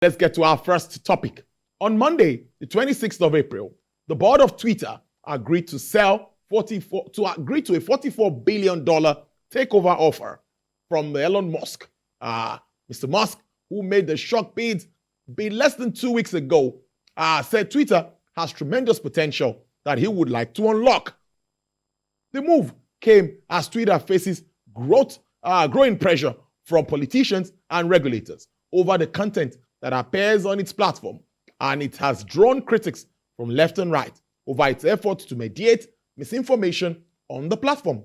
Let's get to our first topic. On Monday, the 26th of April, the board of Twitter agreed to agree to a $44 billion takeover offer from Elon Musk. Mr. Musk, who made the shock bid less than 2 weeks ago, said Twitter has tremendous potential that he would like to unlock. The move came as Twitter faces growing pressure from politicians and regulators over the content that appears on its platform, and it has drawn critics from left and right over its efforts to mediate misinformation on the platform.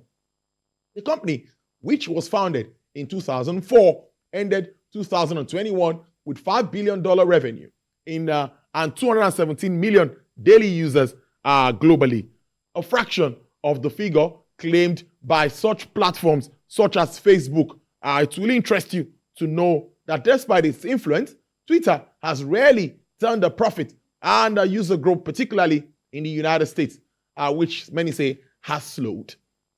The company, which was founded in 2004, ended 2021 with $5 billion revenue and 217 million daily users globally, a fraction of the figure claimed by such platforms such as Facebook. It will interest you to know that despite its influence, Twitter has rarely turned a profit and user growth, particularly in the United States, which many say has slowed.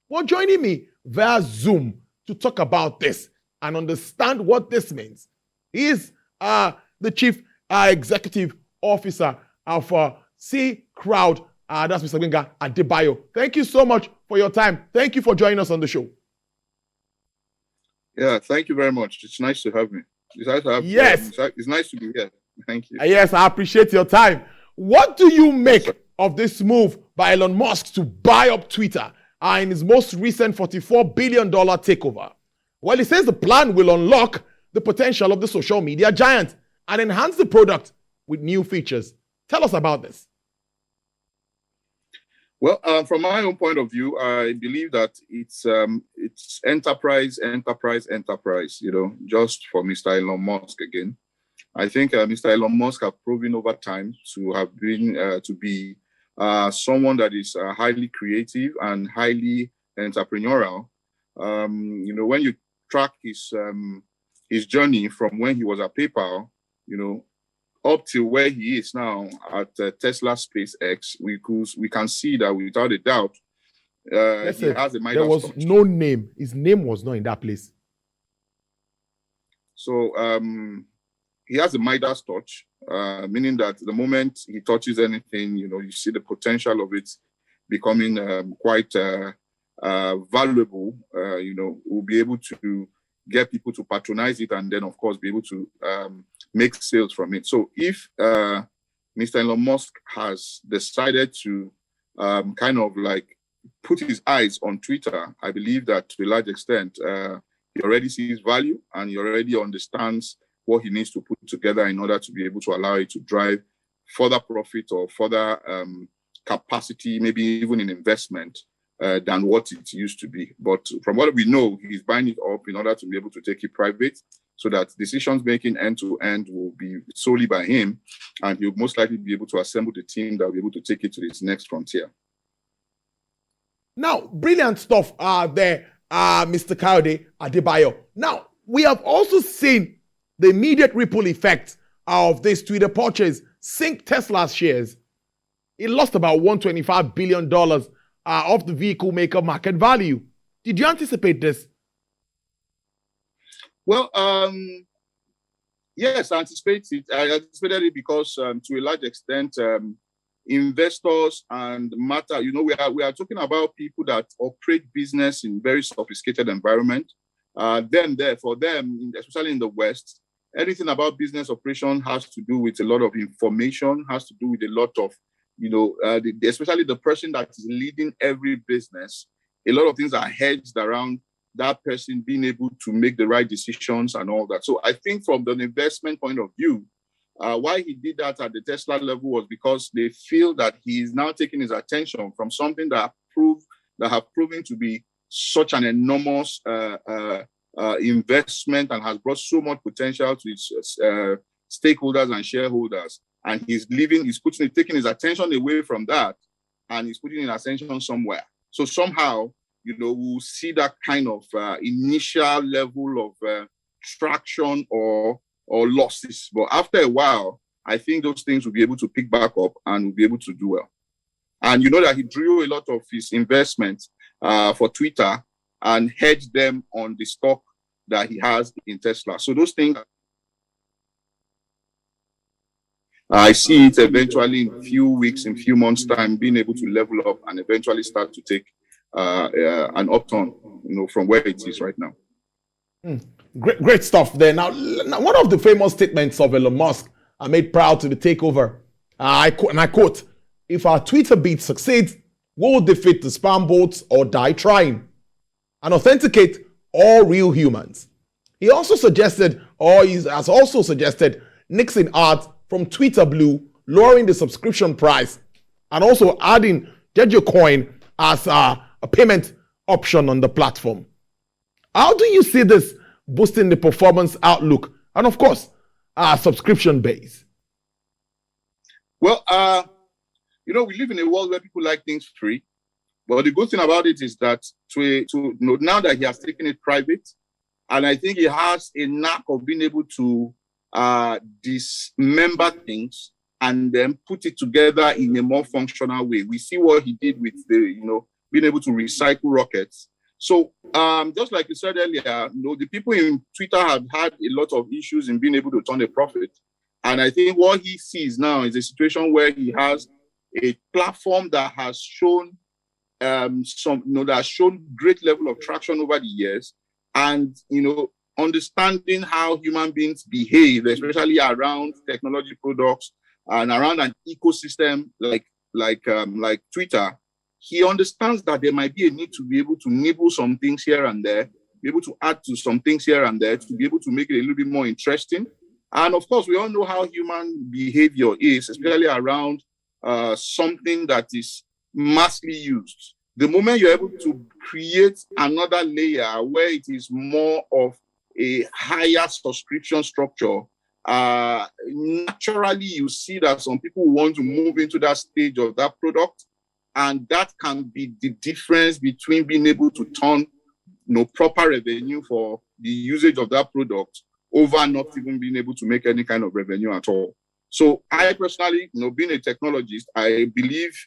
Well, joining me via Zoom to talk about this and understand what this means is the Chief Executive Officer of C Crowd, that's Mr. Gbenga Adebayo. Thank you so much for your time. Thank you for joining us on the show. Yeah, thank you very much. It's nice to have me. It's nice to have yes. It's nice to be here. Thank you. Yes, I appreciate your time. What do you make of this move by Elon Musk to buy up Twitter in his most recent $44 billion takeover? Well, he says the plan will unlock the potential of the social media giant and enhance the product with new features. Tell us about this. Well, from my own point of view, I believe that it's enterprise, just for Mr. Elon Musk again. I think Mr. Elon Musk have proven over time to have been, to be someone that is highly creative and highly entrepreneurial. When you track his journey from when he was at PayPal, up to where he is now at Tesla SpaceX, we can see that without a doubt, he has a Midas touch. There was no name. His name was not in that place. So he has a Midas touch, meaning that the moment he touches anything, you see the potential of it becoming quite valuable. We'll be able to get people to patronize it and then, of course, be able to make sales from it. So if Mr. Elon Musk has decided to kind of like put his eyes on Twitter, I believe that to a large extent, he already sees value and he already understands what he needs to put together in order to be able to allow it to drive further profit or further capacity, maybe even in investment, than what it used to be. But from what we know, he's buying it up in order to be able to take it private so that decisions making end to end will be solely by him. And he'll most likely be able to assemble the team that will be able to take it to its next frontier. Now, brilliant stuff there, Mr. Kayode Adebayo. Now, we have also seen the immediate ripple effect of this Twitter purchase sink Tesla's shares. It lost about $125 billion of the vehicle maker market value. Did you anticipate this? Well, yes, I anticipated it. I anticipated it because, to a large extent, investors and matter. We are talking about people that operate business in very sophisticated environment. For them, especially in the West, anything about business operation has to do with a lot of information, has to do with a lot of, especially the person that is leading every business. A lot of things are hedged around that person being able to make the right decisions and all that. So I think from the investment point of view, why he did that at the Tesla level was because they feel that he is now taking his attention from something that have proven to be such an enormous investment and has brought so much potential to its stakeholders and shareholders. And he's taking his attention away from that, and he's putting his attention somewhere. So somehow, we'll see that kind of initial level of traction or losses. But after a while, I think those things will be able to pick back up and will be able to do well. And you know that he drew a lot of his investments for Twitter and hedged them on the stock that he has in Tesla. So those things I see it eventually in few weeks, in few months' time, being able to level up and eventually start to take an upturn, from where it is right now. Great stuff there. Now, one of the famous statements of Elon Musk are made proud to the takeover. I quote, "If our Twitter beat succeeds, we'll defeat the spam bots or die trying and authenticate all real humans." He also suggested, or he has also suggested, nixing ads from Twitter Blue, lowering the subscription price, and also adding Dogecoin as a payment option on the platform. How do you see this boosting the performance outlook and, of course, subscription base? Well, we live in a world where people like things free. But the good thing about it is that now that he has taken it private, and I think he has a knack of being able to dismember things and then put it together in a more functional way. We see what he did with being able to recycle rockets. So just like you said earlier, the people in Twitter have had a lot of issues in being able to turn a profit. And I think what he sees now is a situation where he has a platform that has shown that has shown great level of traction over the years, and understanding how human beings behave, especially around technology products and around an ecosystem like Twitter. He understands that there might be a need to be able to nibble some things here and there, be able to add to some things here and there to be able to make it a little bit more interesting. And of course, we all know how human behavior is, especially around something that is massively used. The moment you're able to create another layer where it is more of a higher subscription structure, naturally you see that some people want to move into that stage of that product. And that can be the difference between being able to turn proper revenue for the usage of that product over not even being able to make any kind of revenue at all. So I personally, being a technologist, I believe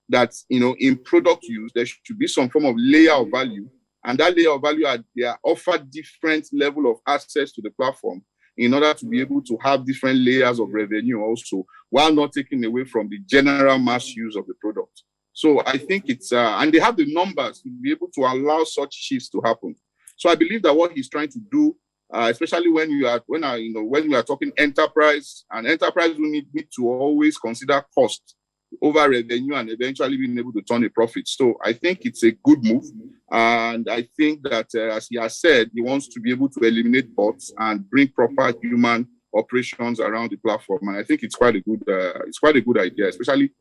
that, in product use, there should be some form of layer of value. And that layer of value, they are offered different level of access to the platform in order to be able to have different layers of revenue also, while not taking away from the general mass use of the product. So I think it's, and they have the numbers to be able to allow such shifts to happen. So I believe that what he's trying to do, especially when we are talking enterprise, and enterprise will need to always consider cost over revenue and eventually being able to turn a profit. So I think it's a good move. And I think that, as he has said, he wants to be able to eliminate bots and bring proper human operations around the platform. And I think it's quite a good idea, especially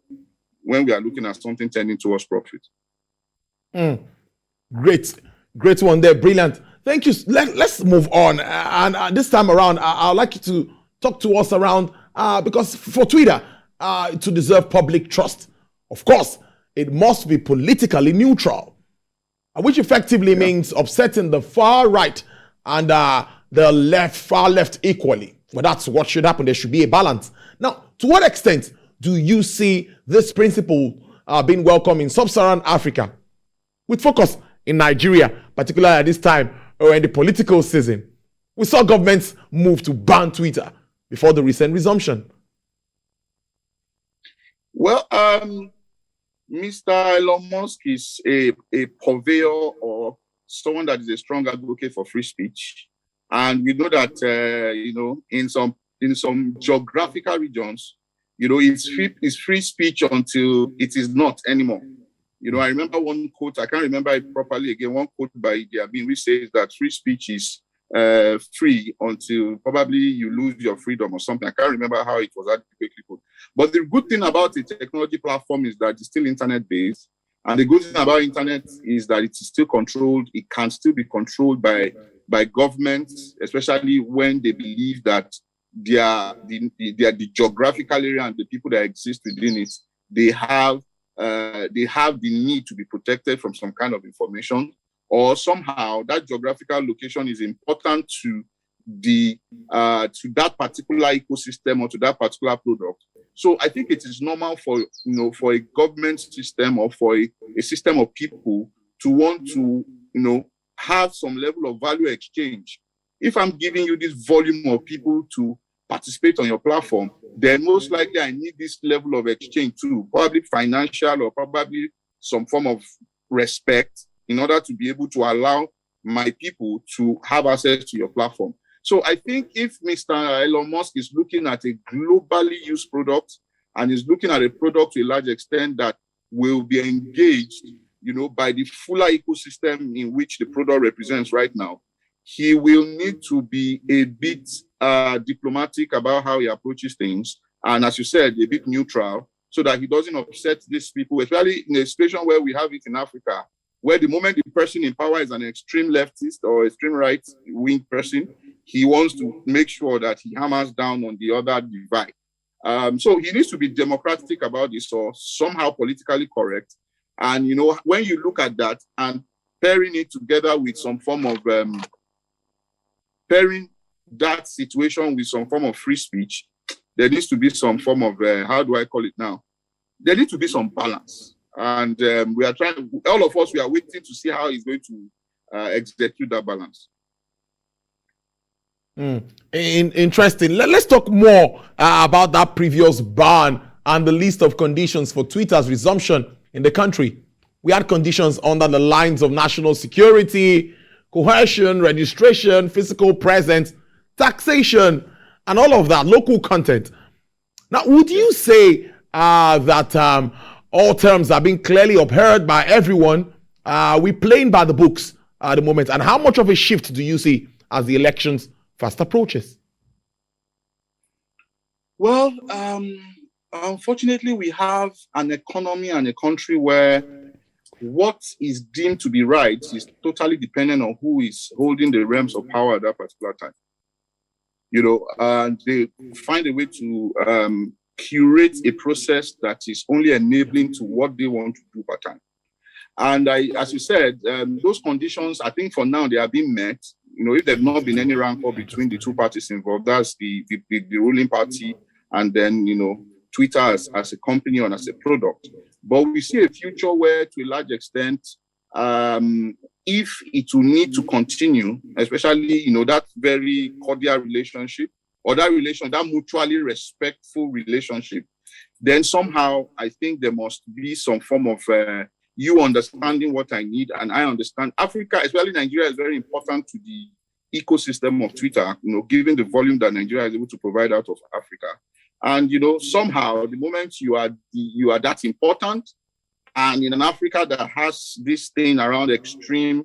when we are looking at something tending towards profit. Great one there. Brilliant. Thank you. Let's move on. And this time around, I'd like you to talk to us around, because for Twitter to deserve public trust, of course, it must be politically neutral, which effectively means upsetting the far right and the far left equally. Well, that's what should happen. There should be a balance. Now, to what extent do you see this principle being welcome in sub-Saharan Africa, with focus in Nigeria, particularly at this time or in the political season? We saw governments move to ban Twitter before the recent resumption. Well, Mr. Elon Musk is a purveyor or someone that is a strong advocate for free speech, and we know that in some geographical regions, it's free speech until it is not anymore. I remember one quote, I can't remember it properly again, one quote by Idi Amin, which says that free speech is free until probably you lose your freedom or something. I can't remember how it was adequately put. But the good thing about a technology platform is that it's still internet-based. And the good thing about internet is that it is still controlled. It can still be controlled by governments, especially when they believe that the geographical area and the people that exist within it, they have the need to be protected from some kind of information, or somehow that geographical location is important to that particular ecosystem or to that particular product. So I think it is normal for a government system or for a system of people to want to have some level of value exchange. If I'm giving you this volume of people to participate on your platform, then most likely I need this level of exchange too, probably financial or probably some form of respect in order to be able to allow my people to have access to your platform. So I think if Mr. Elon Musk is looking at a globally used product and is looking at a product to a large extent that will be engaged, by the fuller ecosystem in which the product represents right now, he will need to be a bit diplomatic about how he approaches things. And as you said, a bit neutral, so that he doesn't upset these people, especially in a situation where we have it in Africa, where the moment the person in power is an extreme leftist or extreme right-wing person, he wants to make sure that he hammers down on the other divide. So he needs to be democratic about this or somehow politically correct. And, when you look at that and pairing it together with some form of, pairing that situation with some form of free speech, there needs to be some form of, how do I call it now? There needs to be some balance. And we are trying, all of us, we are waiting to see how he's going to execute that balance. Interesting. Let's talk more about that previous ban and the list of conditions for Twitter's resumption in the country. We had conditions under the lines of national security, coercion, registration, physical presence, taxation, and all of that, local content. Now, would you say that all terms are being clearly upheld by everyone? We're playing by the books at the moment. And how much of a shift do you see as the elections fast approaches? Well, unfortunately, we have an economy and a country where what is deemed to be right is totally dependent on who is holding the realms of power at that particular time. And they find a way to curate a process that is only enabling to what they want to do per time. And as you said, those conditions, I think for now, they are being met. If there's not been any rancor between the two parties involved, that's the ruling party and then, Twitter as a company and as a product. But we see a future where, to a large extent, if it will need to continue, especially, that very cordial relationship or that mutually respectful relationship, then somehow I think there must be some form of you understanding what I need and I understand. Africa, especially Nigeria, is very important to the ecosystem of Twitter, given the volume that Nigeria is able to provide out of Africa. And, somehow the moment you are that important, and in an Africa that has this thing around extreme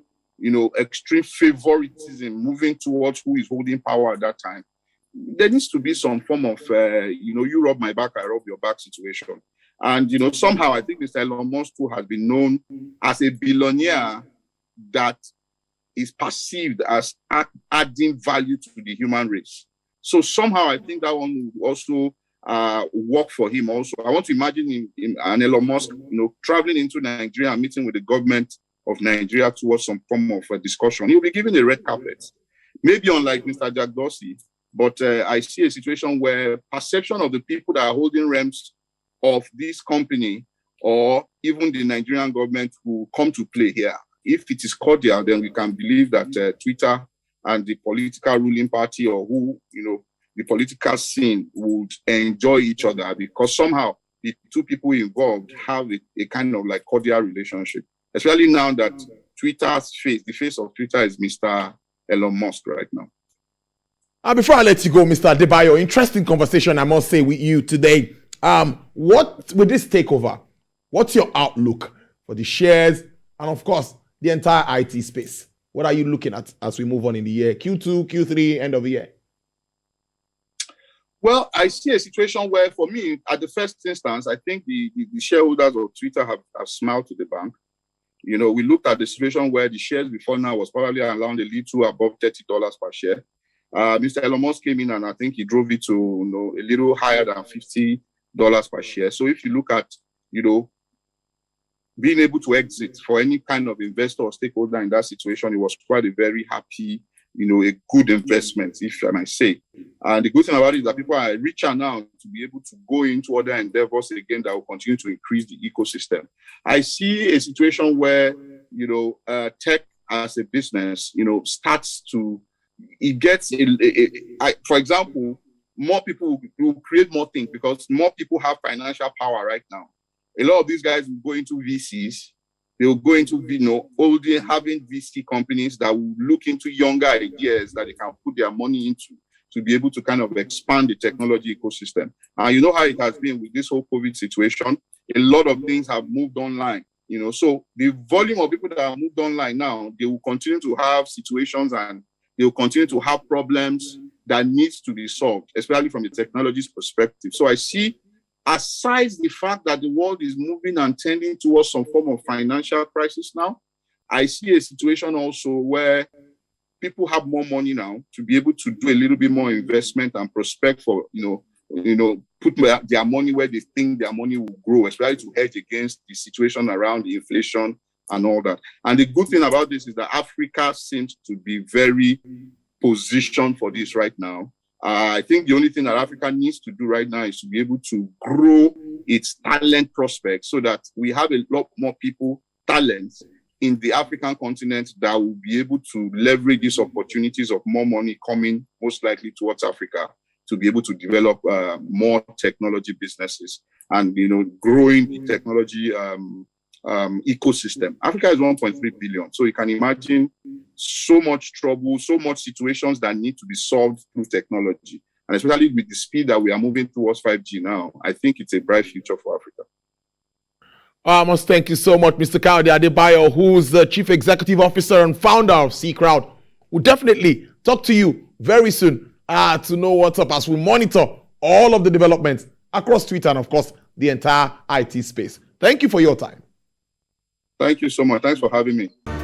favoritism moving towards who is holding power at that time, there needs to be some form of, you rub my back, I rub your back situation. And, somehow I think Mr. Elon Musk too has been known as a billionaire that is perceived as adding value to the human race. So somehow I think that one will also work for him also. I want to imagine him and Elon Musk, traveling into Nigeria and meeting with the government of Nigeria towards some form of a discussion. He'll be given a red carpet. Maybe unlike Mr. Jack Dorsey, but I see a situation where perception of the people that are holding realms of this company or even the Nigerian government will come to play here. If it is cordial, then we can believe that Twitter and the political ruling party or the political scene would enjoy each other because somehow the two people involved have a kind of like cordial relationship, especially now that the face of Twitter is Mr. Elon Musk right now. Before I let you go, Mr. Adebayo, interesting conversation, I must say, with you today. What with this takeover, what's your outlook for the shares and, of course, the entire IT space? What are you looking at as we move on in the year? Q2, Q3, end of the year? Well, I see a situation where, for me, at the first instance, I think the shareholders of Twitter have smiled to the bank. We looked at the situation where the shares before now was probably around a little above $30 per share. Mr. Elon Musk came in and I think he drove it to a little higher than $50 per share. So if you look at, being able to exit for any kind of investor or stakeholder in that situation, it was quite a very happy, a good investment, if I might say. And the good thing about it is that people are richer now to be able to go into other endeavors again that will continue to increase the ecosystem. I see a situation where, tech as a business, starts to, it gets, for example, more people will create more things because more people have financial power right now. A lot of these guys will go into VCs. They will go into, having VC companies that will look into younger ideas that they can put their money into to be able to kind of expand the technology ecosystem. And you know how it has been with this whole COVID situation. A lot of things have moved online, so the volume of people that have moved online now, they will continue to have situations and they will continue to have problems that needs to be solved, especially from the technology's perspective. So I see, aside the fact that the world is moving and tending towards some form of financial crisis now, I see a situation also where people have more money now to be able to do a little bit more investment and prospect for, put their money where they think their money will grow, especially to hedge against the situation around the inflation and all that. And the good thing about this is that Africa seems to be very positioned for this right now. I think the only thing that Africa needs to do right now is to be able to grow its talent prospects so that we have a lot more people, talents in the African continent that will be able to leverage these opportunities of more money coming most likely towards Africa to be able to develop more technology businesses and, growing the technology ecosystem. Africa is 1.3 billion. So you can imagine so much trouble, so much situations that need to be solved through technology. And especially with the speed that we are moving towards 5G now, I think it's a bright future for Africa. I must thank you so much, Mr. Kayode Adebayo, who's the Chief Executive Officer and founder of C Crowd. We'll definitely talk to you very soon to know what's up as we monitor all of the developments across Twitter and, of course, the entire IT space. Thank you for your time. Thank you so much. Thanks for having me.